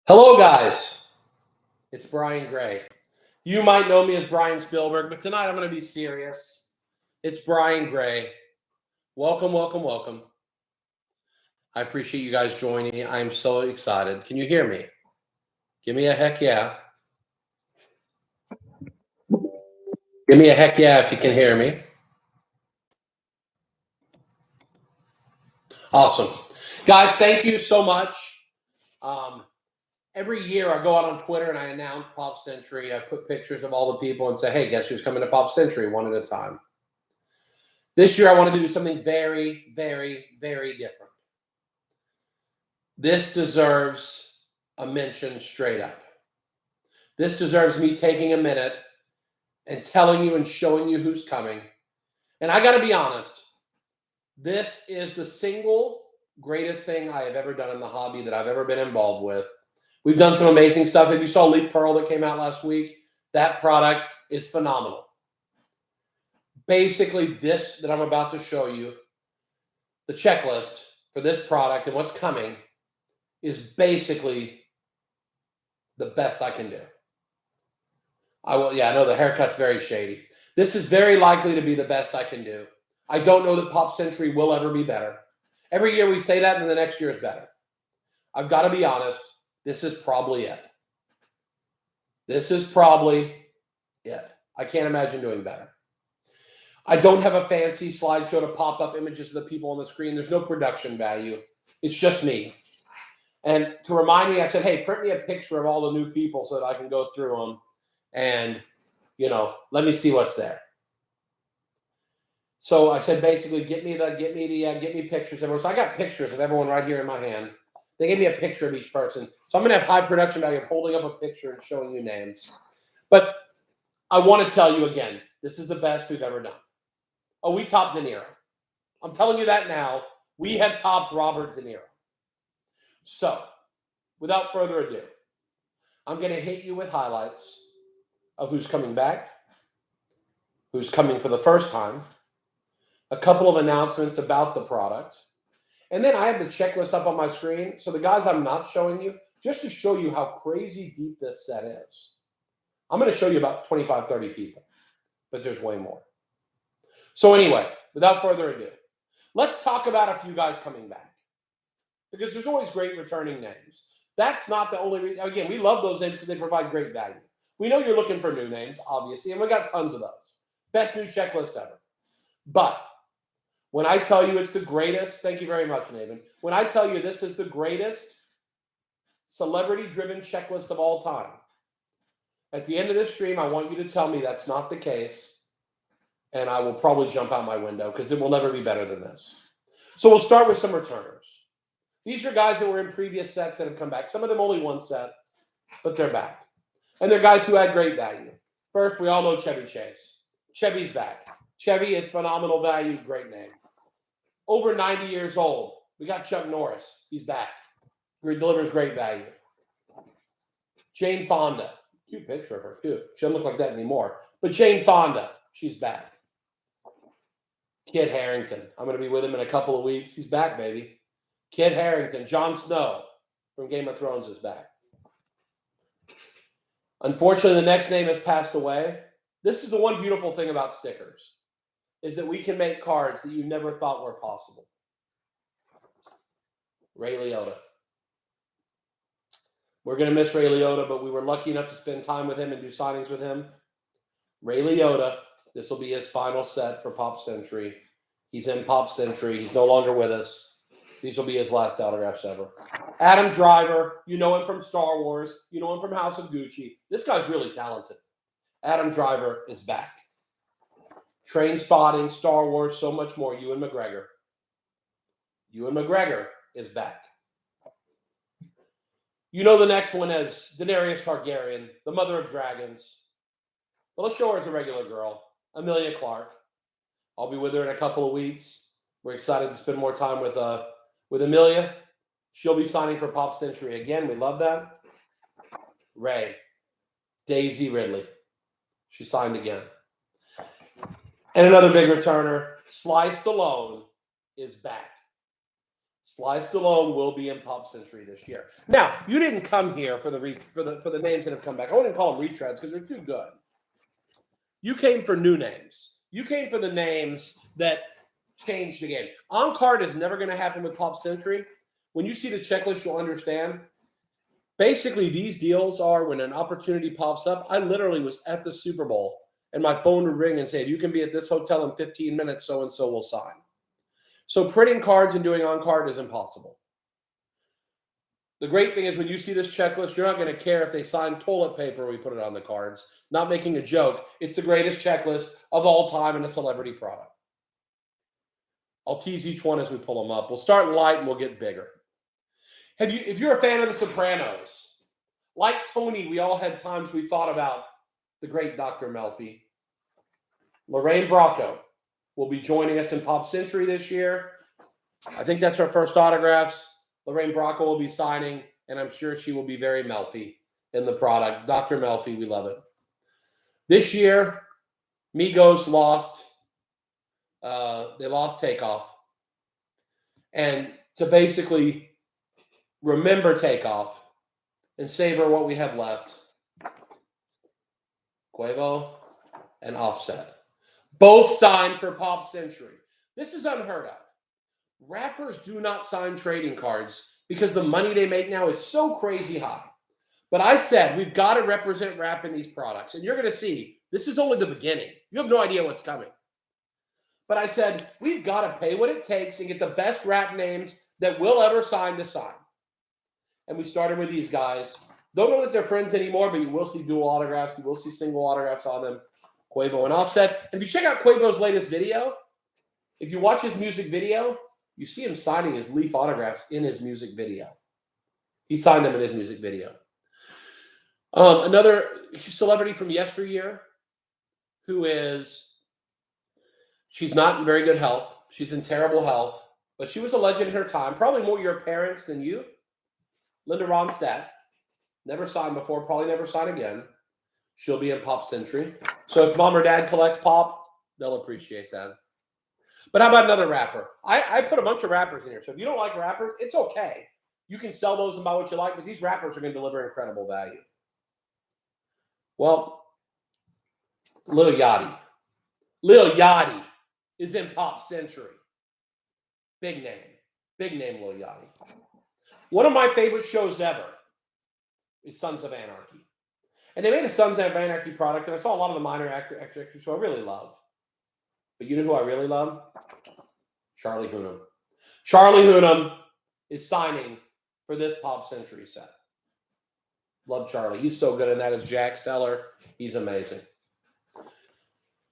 Hello, guys. It's Brian Gray. You might know me as Brian Spielberg, but tonight I'm going to be serious. It's Brian Gray. Welcome, welcome, welcome. I appreciate you guys joining me. I'm so excited. Can you hear me? Give me a heck yeah. Give me a heck yeah if you can hear me. Awesome. Guys, thank you so much. Um, every year I go out on Twitter and I announce Pop Century. I put pictures of all the people and say, hey, guess who's coming to Pop Century one at a time. This year I want to do something very, very, very different. This deserves a mention straight up. This deserves me taking a minute and telling you and showing you who's coming. And I got to be honest, this is the single greatest thing I have ever done in the hobby that I've ever been involved with. We've done some amazing stuff. If you saw Leap Pearl that came out last week, that product is phenomenal. Basically, this that I'm about to show you, the checklist for this product and what's coming, is basically the best I can do. I know the haircut's very shady. This is very likely to be the best I can do. I don't know that Pop Century will ever be better. Every year we say that, and then the next year is better. I've got to be honest, this is probably it. This is probably it. I can't imagine doing better. I don't have a fancy slideshow to pop up images of the people on the screen. There's no production value. It's just me. And to remind me, I said, hey, print me a picture of all the new people so that I can go through them and, let me see what's there. So I said, basically, get me pictures of everyone. So I got pictures of everyone right here in my hand. They gave me a picture of each person. So I'm going to have high production value of holding up a picture and showing you names. But I want to tell you again, this is the best we've ever done. Oh, we topped De Niro. I'm telling you that now. We have topped Robert De Niro. So, without further ado, I'm going to hit you with highlights of who's coming back, who's coming for the first time, a couple of announcements about the product, and then I have the checklist up on my screen. So the guys I'm not showing you, just to show you how crazy deep this set is. I'm going to show you about 25, 30 people, but there's way more. So anyway, without further ado, let's talk about a few guys coming back, because there's always great returning names. That's not the only reason. Again, we love those names because they provide great value. We know you're looking for new names, obviously, and we got tons of those. Best new checklist ever. But when I tell you it's the greatest, thank you very much, Nathan. When I tell you this is the greatest celebrity-driven checklist of all time, at the end of this stream, I want you to tell me that's not the case, and I will probably jump out my window because it will never be better than this. So we'll start with some returners. These are guys that were in previous sets that have come back. Some of them only one set, but they're back. And they're guys who had great value. First, we all know Chevy Chase. Chevy's back. Chevy is phenomenal value, great name. Over 90 years old. We got Chuck Norris. He's back. He delivers great value. Jane Fonda. Cute picture of her, too. She doesn't look like that anymore. But Jane Fonda, she's back. Kit Harington. I'm going to be with him in a couple of weeks. He's back, baby. Kit Harington. Jon Snow from Game of Thrones is back. Unfortunately, the next name has passed away. This is the one beautiful thing about stickers, is that we can make cards that you never thought were possible. Ray Liotta. We're going to miss Ray Liotta, but we were lucky enough to spend time with him and do signings with him. Ray Liotta, this will be his final set for Pop Century. He's in Pop Century. He's no longer with us. These will be his last autographs ever. Adam Driver, you know him from Star Wars. You know him from House of Gucci. This guy's really talented. Adam Driver is back. Train Spotting, Star Wars, so much more. Ewan McGregor. Ewan McGregor is back. You know the next one as Daenerys Targaryen, the mother of dragons. But let's show her as a regular girl, Emilia Clarke. I'll be with her in a couple of weeks. We're excited to spend more time with Emilia. She'll be signing for Pop Century again. We love that. Ray. Daisy Ridley. She signed again. And another big returner, Sly Stallone, is back. Sly Stallone will be in Pop Century this year. Now, you didn't come here for the names that have come back. I wouldn't call them retreads because they're too good. You came for new names. You came for the names that changed the game. On card is never going to happen with Pop Century. When you see the checklist, you'll understand. Basically, these deals are when an opportunity pops up. I literally was at the Super Bowl and my phone would ring and say, if you can be at this hotel in 15 minutes, so-and-so will sign. So printing cards and doing on-card is impossible. The great thing is when you see this checklist, you're not going to care if they sign toilet paper we put it on the cards. Not making a joke. It's the greatest checklist of all time in a celebrity product. I'll tease each one as we pull them up. We'll start light and we'll get bigger. If you're a fan of The Sopranos, like Tony, we all had times we thought about the great Dr. Melfi. Lorraine Bracco will be joining us in Pop Century this year. I think that's her first autographs. Lorraine Bracco will be signing, and I'm sure she will be very Melfi in the product. Dr. Melfi, we love it. This year, Migos lost. They lost Takeoff. And to basically remember Takeoff and savor what we have left, Quavo and Offset. Both signed for Pop Century. This is unheard of. Rappers do not sign trading cards because the money they make now is so crazy high. But I said we've got to represent rap in these products. And you're going to see, this is only the beginning. You have no idea what's coming. But I said we've got to pay what it takes and get the best rap names that we'll ever sign to sign. And we started with these guys. Don't know that they're friends anymore, but you will see dual autographs. You will see single autographs on them. Quavo and Offset. And if you check out Quavo's latest video, if you watch his music video, you see him signing his Leaf autographs in his music video. He signed them in his music video. Another celebrity from yesteryear who is, she's not in very good health. She's in terrible health, but she was a legend in her time. Probably more your parents than you. Linda Ronstadt. Never signed before, probably never sign again. She'll be in Pop Century. So if mom or dad collects pop, they'll appreciate that. But how about another rapper? I put a bunch of rappers in here. So if you don't like rappers, it's okay. You can sell those and buy what you like, but these rappers are going to deliver incredible value. Well, Lil Yachty. Lil Yachty is in Pop Century. Big name. Big name, Lil Yachty. One of my favorite shows ever is Sons of Anarchy. And they made a Sons of Anarchy product, and I saw a lot of the minor actors who I really love. But you know who I really love? Charlie Hunnam. Charlie Hunnam is signing for this Pop Century set. Love Charlie. He's so good in that as Jack Steller. He's amazing.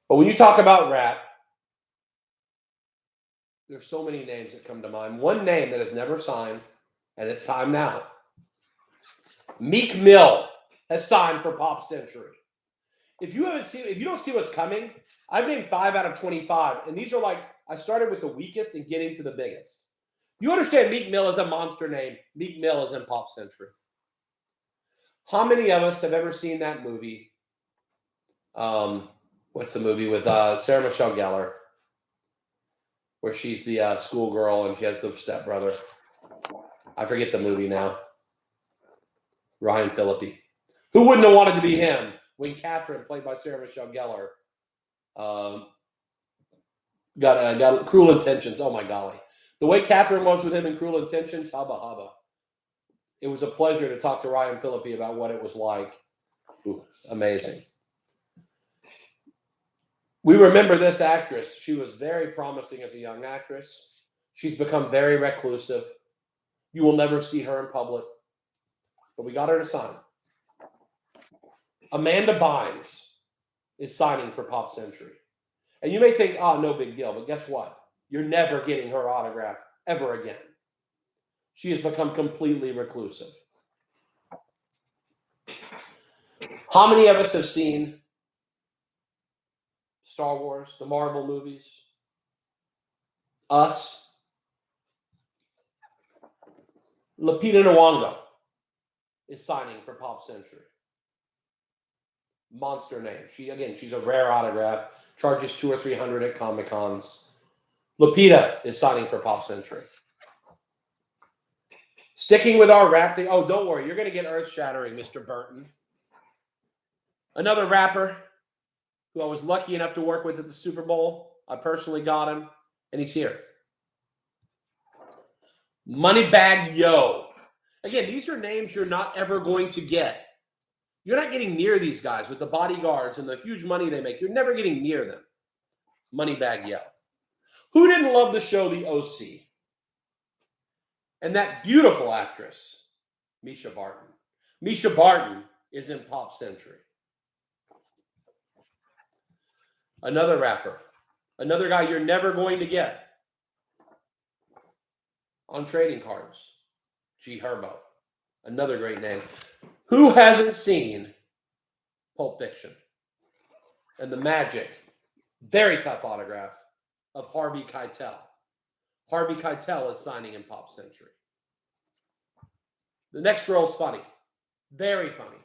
But when you talk about rap, there's so many names that come to mind. One name that has never signed, and it's time now. Meek Mill has signed for Pop Century. If you don't see what's coming, I've named 5 out of 25, and these are like, I started with the weakest and getting to the biggest. You understand Meek Mill is a monster name. Meek Mill is in Pop Century. How many of us have ever seen that movie? What's the movie with Sarah Michelle Gellar, where she's the schoolgirl and she has the stepbrother? I forget the movie now. Ryan Phillippe. Who wouldn't have wanted to be him when Catherine, played by Sarah Michelle Gellar, got Cruel Intentions? Oh my golly. The way Catherine was with him in Cruel Intentions, hubba hubba. It was a pleasure to talk to Ryan Phillippe about what it was like. Ooh, amazing. We remember this actress. She was very promising as a young actress. She's become very reclusive. You will never see her in public. But we got her to sign. Amanda Bynes is signing for Pop Century. And you may think, oh, no big deal. But guess what? You're never getting her autograph ever again. She has become completely reclusive. How many of us have seen Star Wars, the Marvel movies? Us. Lupita Nyong'o is signing for Pop Century. Monster name. She's a rare autograph. Charges $200 or $300 at Comic-Cons. Lupita is signing for Pop Century. Sticking with our rap thing. Oh, don't worry. You're going to get earth-shattering, Mr. Burton. Another rapper who I was lucky enough to work with at the Super Bowl. I personally got him, and he's here. Moneybag Yo. Again, these are names you're not ever going to get. You're not getting near these guys with the bodyguards and the huge money they make. You're never getting near them. Moneybag Yo. Who didn't love the show The OC? And that beautiful actress, Misha Barton. Misha Barton is in Pop Century. Another rapper. Another guy you're never going to get on trading cards. G Herbo. Another great name. Who hasn't seen Pulp Fiction? And the magic, very tough autograph of Harvey Keitel. Harvey Keitel is signing in Pop Century. The next girl's funny. Very funny.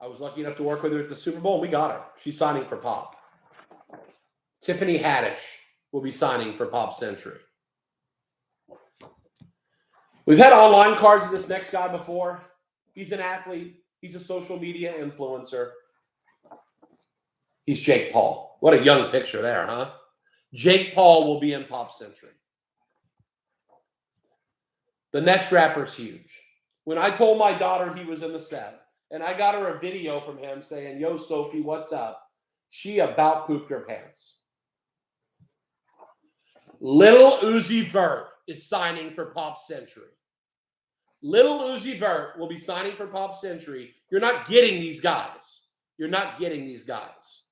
I was lucky enough to work with her at the Super Bowl, and we got her. She's signing for Pop. Tiffany Haddish will be signing for Pop Century. We've had online cards of this next guy before. He's an athlete. He's a social media influencer. He's Jake Paul. What a young picture there, huh? Jake Paul will be in Pop Century. The next rapper's huge. When I told my daughter he was in the set, and I got her a video from him saying, "Yo, Sophie, what's up?" she about pooped her pants. Lil Uzi Vert is signing for Pop Century. Lil Uzi Vert will be signing for Pop Century. You're not getting these guys. You're not getting these guys.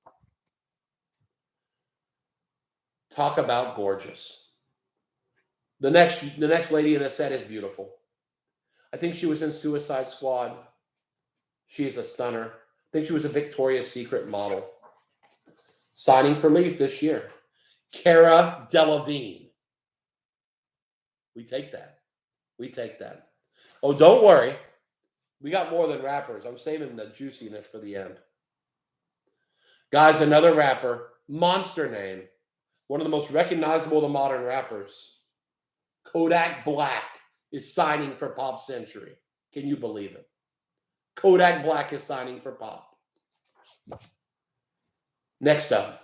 Talk about gorgeous. The next lady in the set is beautiful. I think she was in Suicide Squad. She is a stunner. I think she was a Victoria's Secret model. Signing for Leaf this year. Cara Delevingne. We take that. We take that. Oh, don't worry. We got more than rappers. I'm saving the juiciness for the end. Guys, another rapper, monster name, one of the most recognizable of the modern rappers. Kodak Black is signing for Pop Century. Can you believe it? Kodak Black is signing for Pop. Next up.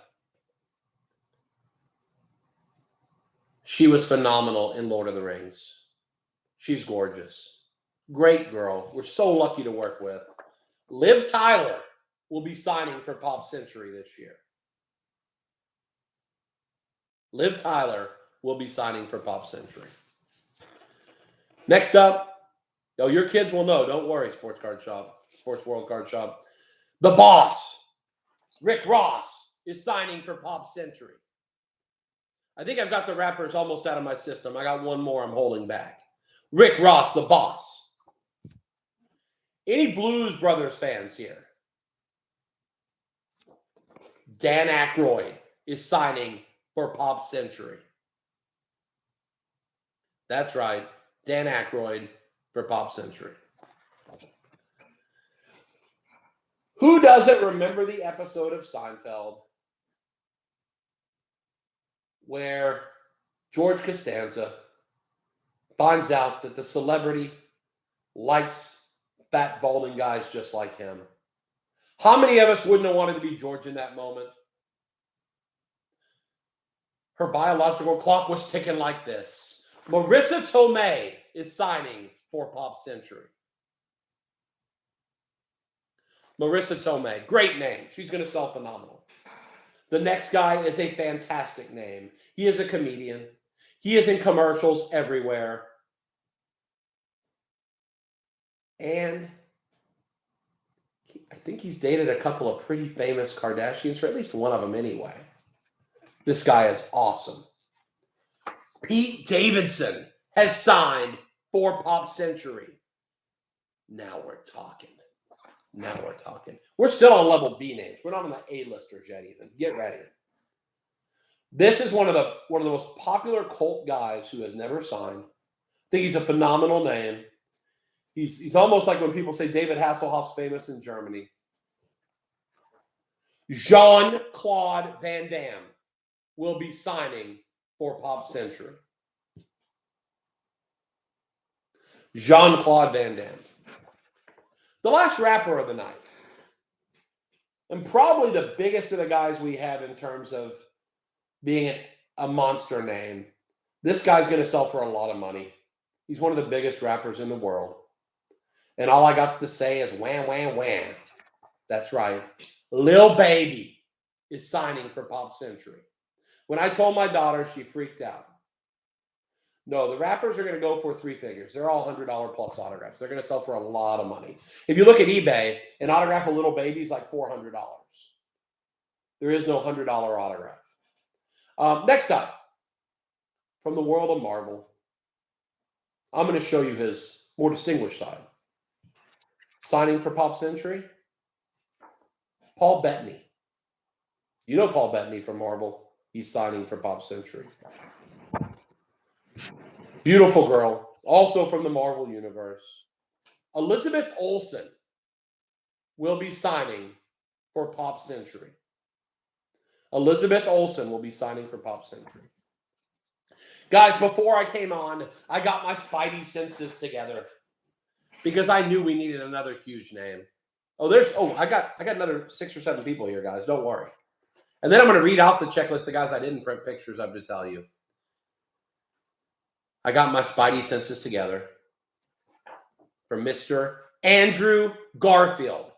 She was phenomenal in Lord of the Rings. She's gorgeous. Great girl. We're so lucky to work with. Liv Tyler will be signing for Pop Century this year. Liv Tyler will be signing for Pop Century. Next up, oh, your kids will know. Don't worry, Sports Card Shop, Sports World Card Shop. The boss, Rick Ross, is signing for Pop Century. I think I've got the rappers almost out of my system. I got one more I'm holding back. Rick Ross, the boss. Any Blues Brothers fans here? Dan Aykroyd is signing for Pop Century. That's right. Dan Aykroyd for Pop Century. Who doesn't remember the episode of Seinfeld where George Costanza finds out that the celebrity likes fat, balding guys just like him? How many of us wouldn't have wanted to be George in that moment? Her biological clock was ticking like this. Marissa Tomei is signing for Pop Century. Marissa Tomei, great name. She's going to sell phenomenal. The next guy is a fantastic name. He is a comedian. He is in commercials everywhere. And I think he's dated a couple of pretty famous Kardashians, or at least one of them anyway. This guy is awesome. Pete Davidson has signed for Pop Century. Now we're talking. Now we're talking. We're still on level B names. We're not on the A-listers yet even. Get ready. This is one of the most popular cult guys who has never signed. I think he's a phenomenal name. He's almost like when people say David Hasselhoff's famous in Germany. Jean-Claude Van Damme will be signing for Pop Century. Jean-Claude Van Damme. The last rapper of the night, and probably the biggest of the guys we have in terms of being a monster name. This guy's going to sell for a lot of money. He's one of the biggest rappers in the world. And all I got to say is wham, wham, wham. That's right. Lil Baby is signing for Pop Century. When I told my daughter, she freaked out. No, the rappers are going to go for three figures. They're all $100 plus autographs. They're going to sell for a lot of money. If you look at eBay, an autograph of Lil Baby is like $400. There is no $100 autograph. Next up, from the world of Marvel, I'm going to show you his more distinguished side. Signing for Pop Century, Paul Bettany. You know Paul Bettany from Marvel. He's signing for Pop Century. Beautiful girl, also from the Marvel Universe. Elizabeth Olsen will be signing for Pop Century. Elizabeth Olsen will be signing for Pop Century. Guys, before I came on, I got my spidey senses together because I knew we needed another huge name. I got another 6 or 7 people here, guys. Don't worry. And then I'm going to read out the checklist of guys I didn't print pictures of to tell you. I got my spidey senses together for Mr. Andrew Garfield.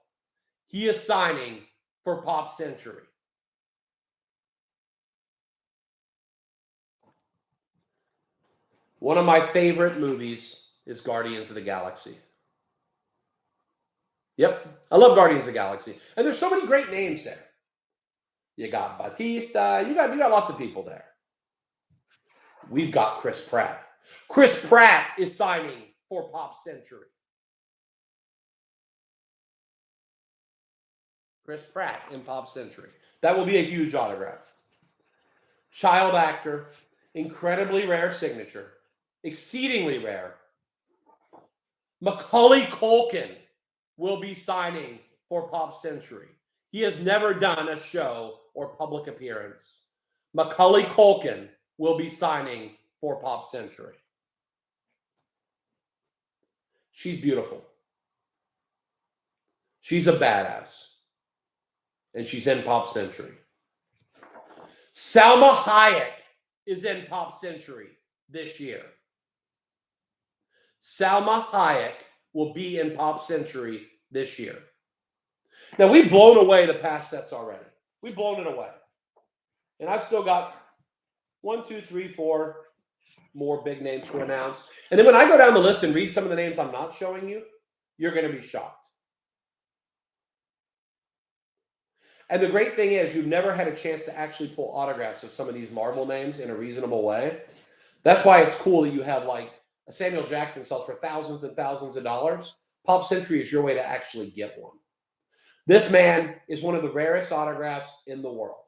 He is signing for Pop Century. One of my favorite movies is Guardians of the Galaxy. Yep, I love Guardians of the Galaxy. And there's so many great names there. You got Batista. You got lots of people there. We've got Chris Pratt. Chris Pratt is signing for Pop Century. Chris Pratt in Pop Century. That will be a huge autograph. Child actor, incredibly rare signature, exceedingly rare. Macaulay Culkin will be signing for Pop Century. He has never done a show or public appearance. Macaulay Culkin will be signing for Pop Century. She's beautiful. She's a badass. And she's in Pop Century. Salma Hayek is in Pop Century this year. Salma Hayek will be in Pop Century this year. Now, we've blown away the past sets already. We've blown it away. And I've still got 1, 2, 3, 4 more big names to announce. And then when I go down the list and read some of the names I'm not showing you, you're going to be shocked. And the great thing is you've never had a chance to actually pull autographs of some of these Marvel names in a reasonable way. That's why it's cool that you have like a Samuel Jackson sells for thousands and thousands of dollars. Pop Century is your way to actually get one. This man is one of the rarest autographs in the world.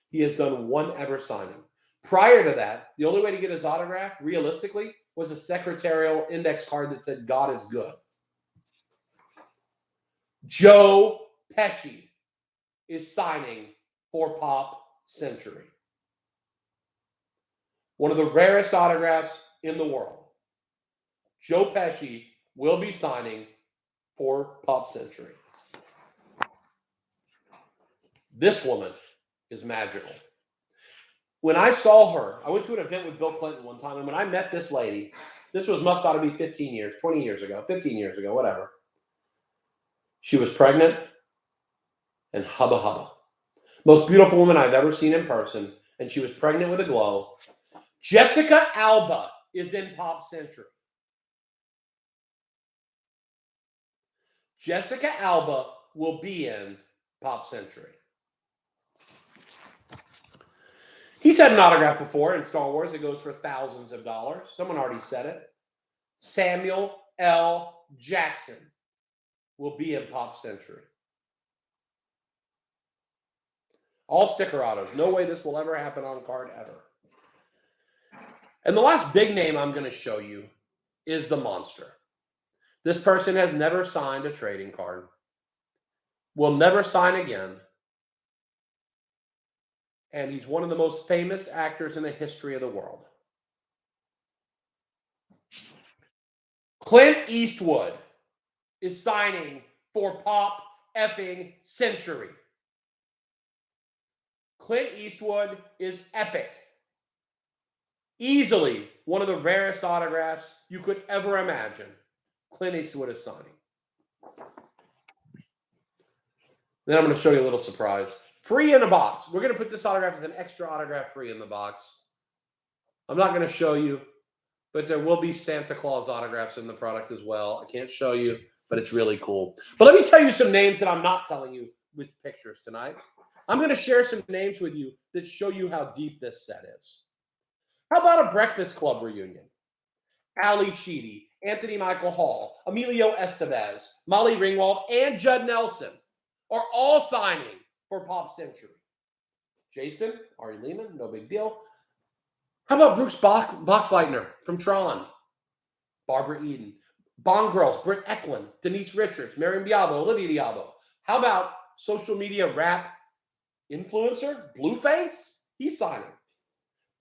He has done one ever signing. Prior to that, the only way to get his autograph, realistically, was a secretarial index card that said, God is good. Joe Pesci is signing for Pop Century. One of the rarest autographs in the world. Joe Pesci will be signing for Pop Century. This woman is magical. When I saw her, I went to an event with Bill Clinton one time, and when I met this lady, this must ought to be 15 years, 20 years ago, 15 years ago, whatever. She was pregnant and hubba hubba. Most beautiful woman I've ever seen in person, and she was pregnant with a glow. Jessica Alba is in Pop Century. Jessica Alba will be in Pop Century. He's had an autograph before in Star Wars. It goes for thousands of dollars. Someone already said it. Samuel L. Jackson will be in Pop Century. All sticker autos. No way this will ever happen on card ever. And the last big name I'm going to show you is the Monster. This person has never signed a trading card. Will never sign again. And he's one of the most famous actors in the history of the world. Clint Eastwood is signing for Pop effing Century. Clint Eastwood is epic. Easily one of the rarest autographs you could ever imagine. Clint Eastwood is signing. Then I'm going to show you a little surprise. Free in a box. We're going to put this autograph as an extra autograph free in the box. I'm not going to show you, but there will be Santa Claus autographs in the product as well. I can't show you, but it's really cool. But let me tell you some names that I'm not telling you with pictures tonight. I'm going to share some names with you that show you how deep this set is. How about a Breakfast Club reunion? Ali Sheedy, Anthony Michael Hall, Emilio Estevez, Molly Ringwald, and Judd Nelson are all signing for Pop Century. Jason, Ari Lehman, no big deal. How about Brooks Boxleitner from Tron? Barbara Eden. Bond Girls, Britt Eklund, Denise Richards, Miriam Diabo, Olivia Diabo. How about social media rap influencer, Blueface? He's signing.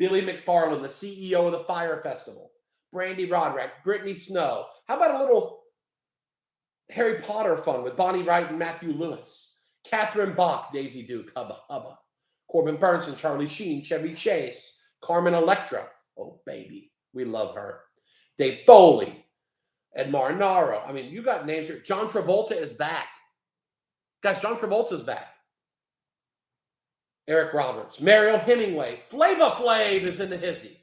Billy McFarland, the CEO of the Fire Festival. Brandy Roderick, Brittany Snow. How about a little Harry Potter fun with Bonnie Wright and Matthew Lewis? Catherine Bach, Daisy Duke, Hubba Hubba. Corbin Burnson, Charlie Sheen, Chevy Chase, Carmen Electra. Oh, baby, we love her. Dave Foley, Ed Marinaro. I mean, you got names here. John Travolta is back. Guys, John Travolta's back. Eric Roberts, Mariel Hemingway. Flava Flav is in the hizzy.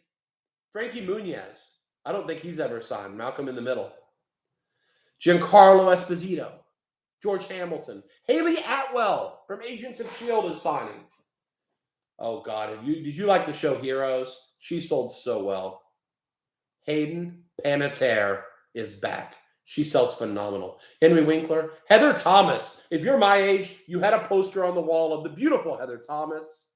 Frankie Muniz. I don't think he's ever signed. Malcolm in the Middle. Giancarlo Esposito. George Hamilton. Haley Atwell from Agents of S.H.I.E.L.D. is signing. Oh, God. Did you like the show Heroes? She sold so well. Hayden Panettiere is back. She sells phenomenal. Henry Winkler. Heather Thomas. If you're my age, you had a poster on the wall of the beautiful Heather Thomas.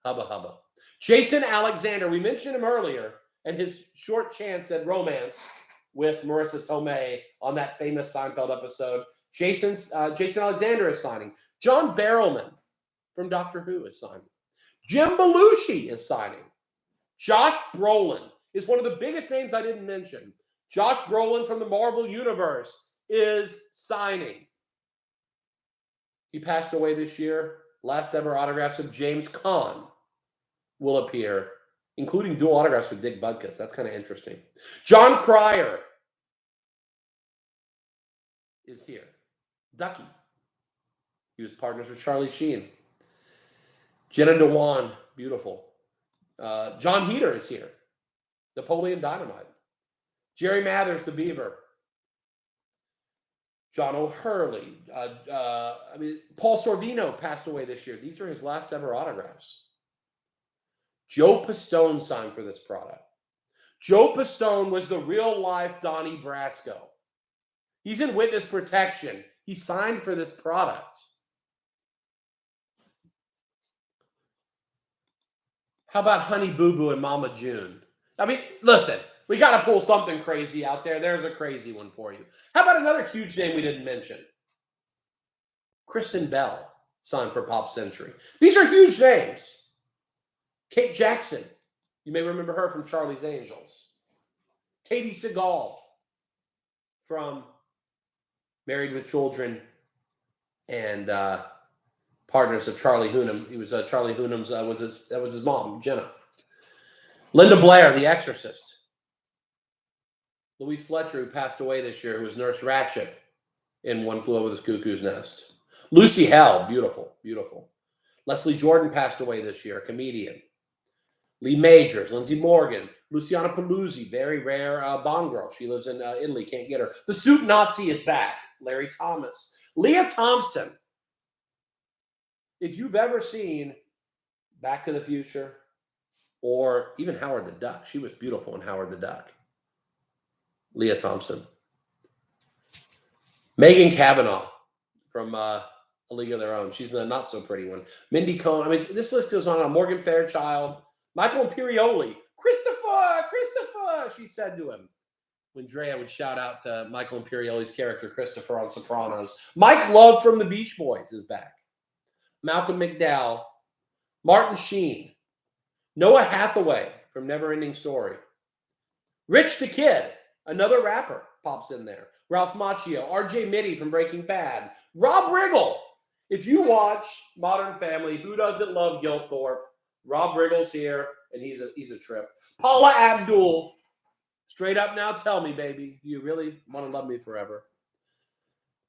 Hubba Hubba. Jason Alexander. We mentioned him earlier and his short chance at romance with Marissa Tomei on that famous Seinfeld episode. Jason Alexander is signing. John Barrowman from Doctor Who is signing. Jim Belushi is signing. Josh Brolin is one of the biggest names I didn't mention. Josh Brolin from the Marvel Universe is signing. He passed away this year. Last ever autographs of James Caan will appear, including dual autographs with Dick Butkus. That's kind of interesting. John Cryer is here. Ducky. He was partners with Charlie Sheen. Jenna Dewan, beautiful. John Heater is here. Napoleon Dynamite. Jerry Mathers, the Beaver. John O'Hurley. Paul Sorvino passed away this year. These are his last ever autographs. Joe Pistone signed for this product. Joe Pistone was the real-life Donnie Brasco. He's in witness protection. He signed for this product. How about Honey Boo Boo and Mama June? I mean, listen, we got to pull something crazy out there. There's a crazy one for you. How about another huge name we didn't mention? Kristen Bell signed for Pop Century. These are huge names. Kate Jackson. You may remember her from Charlie's Angels. Katie Seagal from Married with Children and Partners of Charlie Hunnam. He was Charlie Hunnam's that was his mom, Jenna. Linda Blair, The Exorcist. Louise Fletcher, who passed away this year, who was Nurse Ratched in One Flew Over the Cuckoo's Nest. Lucy Hale, beautiful, beautiful. Leslie Jordan passed away this year, comedian. Lee Majors, Lindsay Morgan, Luciana Paluzzi, very rare Bond girl. She lives in Italy, can't get her. The Soup Nazi is back, Larry Thomas. Leah Thompson. If you've ever seen Back to the Future or even Howard the Duck, she was beautiful in Howard the Duck. Leah Thompson. Megan Cavanaugh from A League of Their Own. She's the not so pretty one. Mindy Cohn. I mean, this list goes on. Morgan Fairchild. Michael Imperioli. Christopher, she said to him when Drea would shout out Michael Imperioli's character, Christopher, on Sopranos. Mike Love from the Beach Boys is back. Malcolm McDowell. Martin Sheen. Noah Hathaway from Neverending Story. Rich the Kid, another rapper. pops in there. Ralph Macchio, RJ Mitty from Breaking Bad, Rob Riggle. If you watch Modern Family, who doesn't love Gilthorpe? Rob Riggle's here, and he's a trip. Paula Abdul, straight up now, tell me, baby, do you really want to love me forever?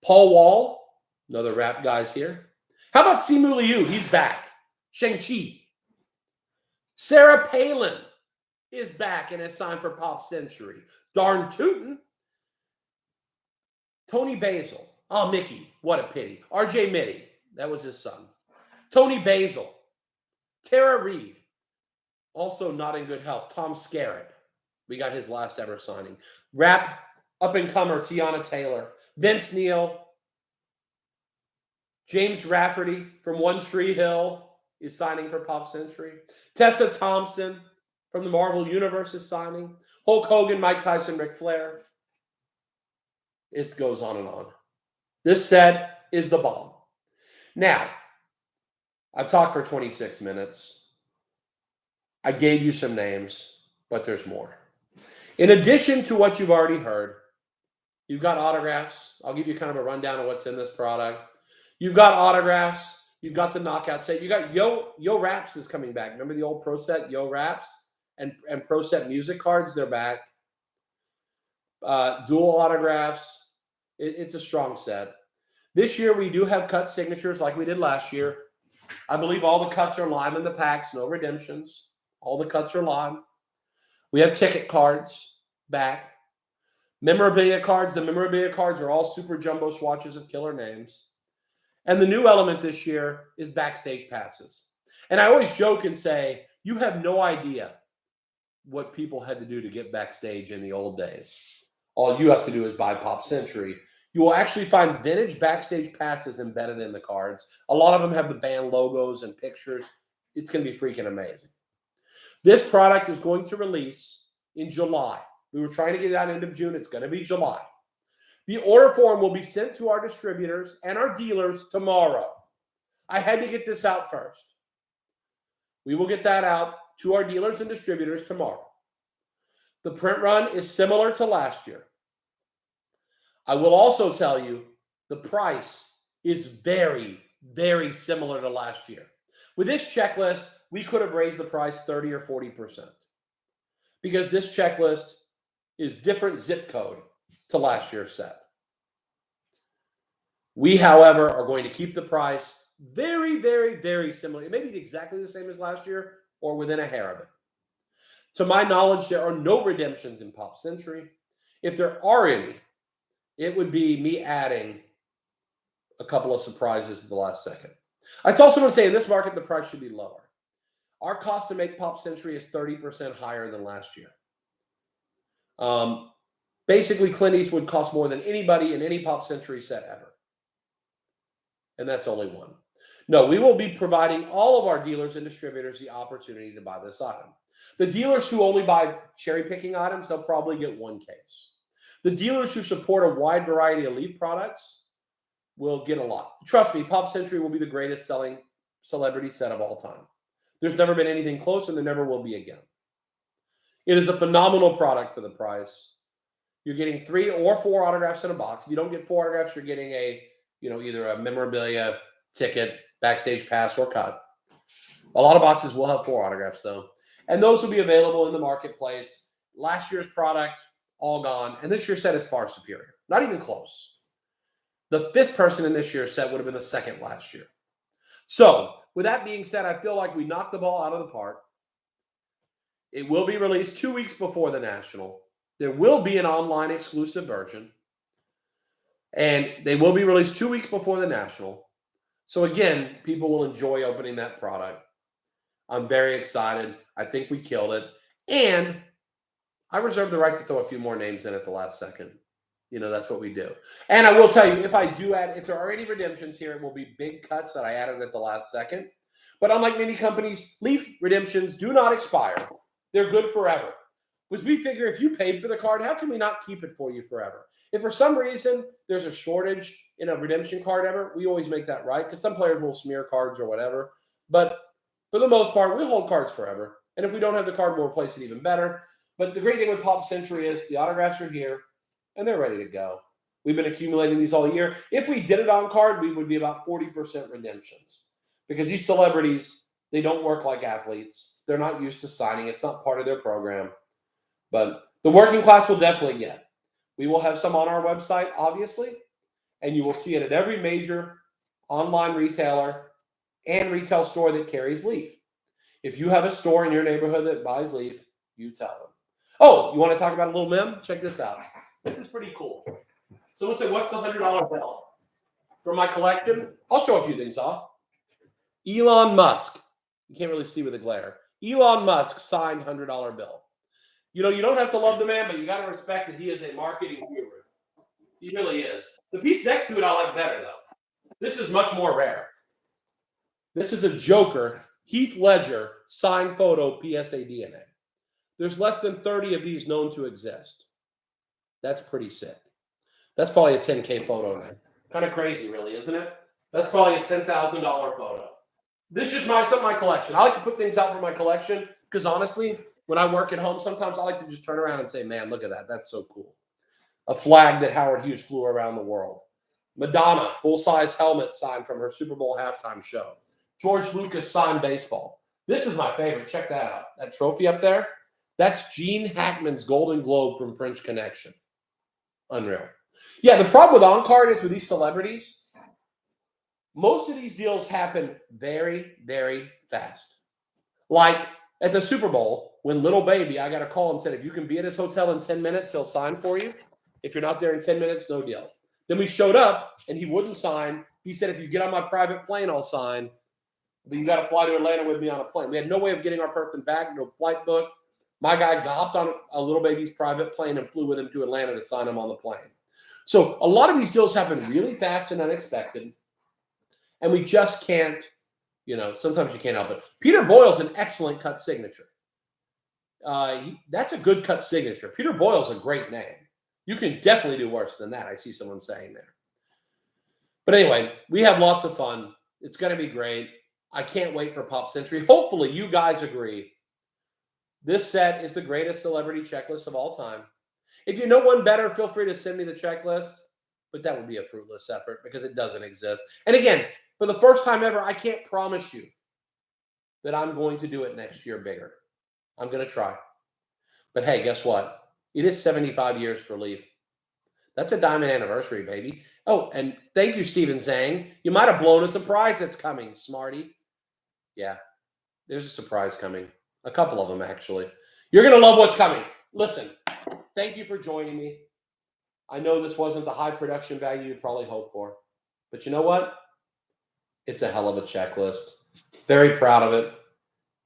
Paul Wall, another rap guy's here. How about Simu Liu? He's back. Shang-Chi. Sarah Palin is back and has signed for Pop Century. Darn tootin'. Tony Basil. Oh, Mickey. What a pity. RJ Mitty. That was his son. Tony Basil. Tara Reid. Also not in good health. Tom Skerritt. We got his last ever signing. Rap up-and-comer Tiana Taylor. Vince Neil. James Rafferty from One Tree Hill is signing for Pop Century. Tessa Thompson from the Marvel Universe is signing. Hulk Hogan, Mike Tyson, Ric Flair. It goes on and on. This set is the bomb. Now, I've talked for 26 minutes. I gave you some names, but there's more. In addition to what you've already heard, you've got autographs. I'll give you kind of a rundown of what's in this product. You've got autographs. You've got the knockout set. You got Yo Raps is coming back. Remember the old Pro Set Yo Raps and Pro Set music cards? They're back. Dual autographs. It's a strong set. This year we do have cut signatures like we did last year. I believe all the cuts are live in the packs. No redemptions. All the cuts are live. We have ticket cards back. Memorabilia cards. The memorabilia cards are all super jumbo swatches of killer names. And the new element this year is backstage passes. And I always joke and say, you have no idea what people had to do to get backstage in the old days. All you have to do is buy Pop Century. You will actually find vintage backstage passes embedded in the cards. A lot of them have the band logos and pictures. It's going to be freaking amazing. This product is going to release in July. We were trying to get it out end of June. It's going to be July. The order form will be sent to our distributors and our dealers tomorrow. I had to get this out first. We will get that out to our dealers and distributors tomorrow. The print run is similar to last year. I will also tell you the price is very, very similar to last year. With this checklist, we could have raised the price 30 or 40% because this checklist is different zip code to last year's set. We, however, are going to keep the price very, very, very similar. It may be exactly the same as last year or within a hair of it. To my knowledge, there are no redemptions in Pop Century. If there are any, it would be me adding a couple of surprises at the last second. I saw someone say in this market, the price should be lower. Our cost to make Pop Century is 30% higher than last year. Basically, Clint Eastwood cost more than anybody in any Pop Century set ever. And that's only one. No, we will be providing all of our dealers and distributors the opportunity to buy this item. The dealers who only buy cherry-picking items, they'll probably get one case. The dealers who support a wide variety of Leaf products will get a lot. Trust me, Pop Century will be the greatest selling celebrity set of all time. There's never been anything close, and there never will be again. It is a phenomenal product for the price. You're getting 3 or 4 autographs in a box. If you don't get 4 autographs, you're getting either a memorabilia, ticket, backstage pass, or cut. A lot of boxes will have 4 autographs, though. And those will be available in the marketplace. Last year's product, all gone. And this year's set is far superior. Not even close. The 5th person in this year's set would have been the 2nd last year. So, with that being said, I feel like we knocked the ball out of the park. It will be released 2 weeks before the National. There will be an online exclusive version. And they will be released 2 weeks before the National. So again, people will enjoy opening that product. I'm very excited. I think we killed it. And I reserve the right to throw a few more names in at the last second. That's what we do. And I will tell you, if there are any redemptions here, it will be big cuts that I added at the last second. But unlike many companies, Leaf redemptions do not expire. They're good forever. Because we figure if you paid for the card, how can we not keep it for you forever? If for some reason there's a shortage in a redemption card ever, we always make that right because some players will smear cards or whatever. But for the most part, we hold cards forever. And if we don't have the card, we'll replace it even better. But the great thing with Pop Century is the autographs are here. and they're ready to go. We've been accumulating these all year. If we did it on card, we would be about 40% redemptions because these celebrities, they don't work like athletes. They're not used to signing. It's not part of their program. But the working class will definitely get. We will have some on our website, obviously, and you will see it at every major online retailer and retail store that carries Leaf. If you have a store in your neighborhood that buys Leaf, you tell them. Oh, you want to talk about a little meme? Check this out. This is pretty cool. Someone said, what's the $100 bill? For my collection, I'll show a few things off. Elon Musk. You can't really see with the glare. Elon Musk signed $100 bill. You know, you don't have to love the man, but you got to respect that he is a marketing guru. He really is. The piece next to it I like better, though. This is much more rare. This is a Joker, Heath Ledger, signed photo, PSA DNA. There's less than 30 of these known to exist. That's pretty sick. That's probably a 10K photo now. Kind of crazy, really, isn't it? That's probably a $10,000 photo. This is some of my collection. I like to put things out for my collection because honestly, when I work at home, sometimes I like to just turn around and say, man, look at that. That's so cool. A flag that Howard Hughes flew around the world. Madonna, full-size helmet signed from her Super Bowl halftime show. George Lucas signed baseball. This is my favorite. Check that out. That trophy up there, that's Gene Hackman's Golden Globe from French Connection. Unreal. Yeah, the problem with on-card is with these celebrities, most of these deals happen very, very fast. Like at the Super Bowl, when Little Baby, I got a call and said, if you can be at his hotel in 10 minutes, he'll sign for you. If you're not there in 10 minutes, no deal. Then we showed up, and he wouldn't sign. He said, if you get on my private plane, I'll sign. But you got to fly to Atlanta with me on a plane. We had no way of getting our person back, no flight book. My guy hopped on a Little Baby's private plane and flew with him to Atlanta to sign him on the plane. So a lot of these deals happen really fast and unexpected, and we just can't, sometimes you can't help it. Peter Boyle's an excellent cut signature. That's a good cut signature. Peter Boyle's a great name. You can definitely do worse than that, I see someone saying there. But anyway, we have lots of fun. It's going to be great. I can't wait for Pop Century. Hopefully you guys agree. This set is the greatest celebrity checklist of all time. If you know one better, feel free to send me the checklist, but that would be a fruitless effort because it doesn't exist. And again, for the first time ever, I can't promise you that I'm going to do it next year bigger. I'm going to try. But hey, guess what? It is 75 years for Leaf. That's a diamond anniversary, baby. Oh, and thank you, Steven Zhang. You might have blown a surprise that's coming, smarty. Yeah, there's a surprise coming. A couple of them, actually. You're going to love what's coming. Listen, thank you for joining me. I know this wasn't the high production value you probably hoped for. But you know what? It's a hell of a checklist. Very proud of it.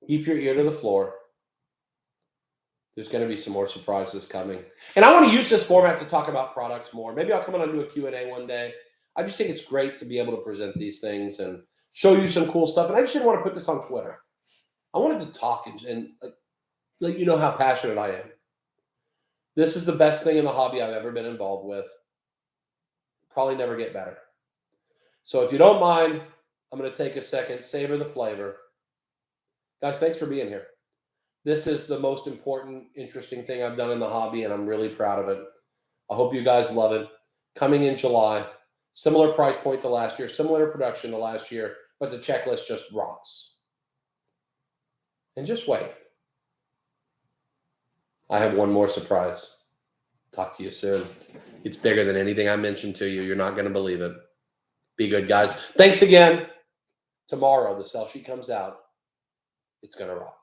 Keep your ear to the floor. There's going to be some more surprises coming. And I want to use this format to talk about products more. Maybe I'll come on and do a Q&A one day. I just think it's great to be able to present these things and show you some cool stuff. And I just didn't want to put this on Twitter. I wanted to talk and let you know how passionate I am. This is the best thing in the hobby I've ever been involved with. Probably never get better. So if you don't mind, I'm going to take a second, savor the flavor. Guys, thanks for being here. This is the most important, interesting thing I've done in the hobby, and I'm really proud of it. I hope you guys love it. Coming in July, similar price point to last year, similar production to last year, but the checklist just rocks. And just wait. I have one more surprise. Talk to you soon. It's bigger than anything I mentioned to you. You're not going to believe it. Be good, guys. Thanks again. Tomorrow, the sell sheet comes out. It's going to rock.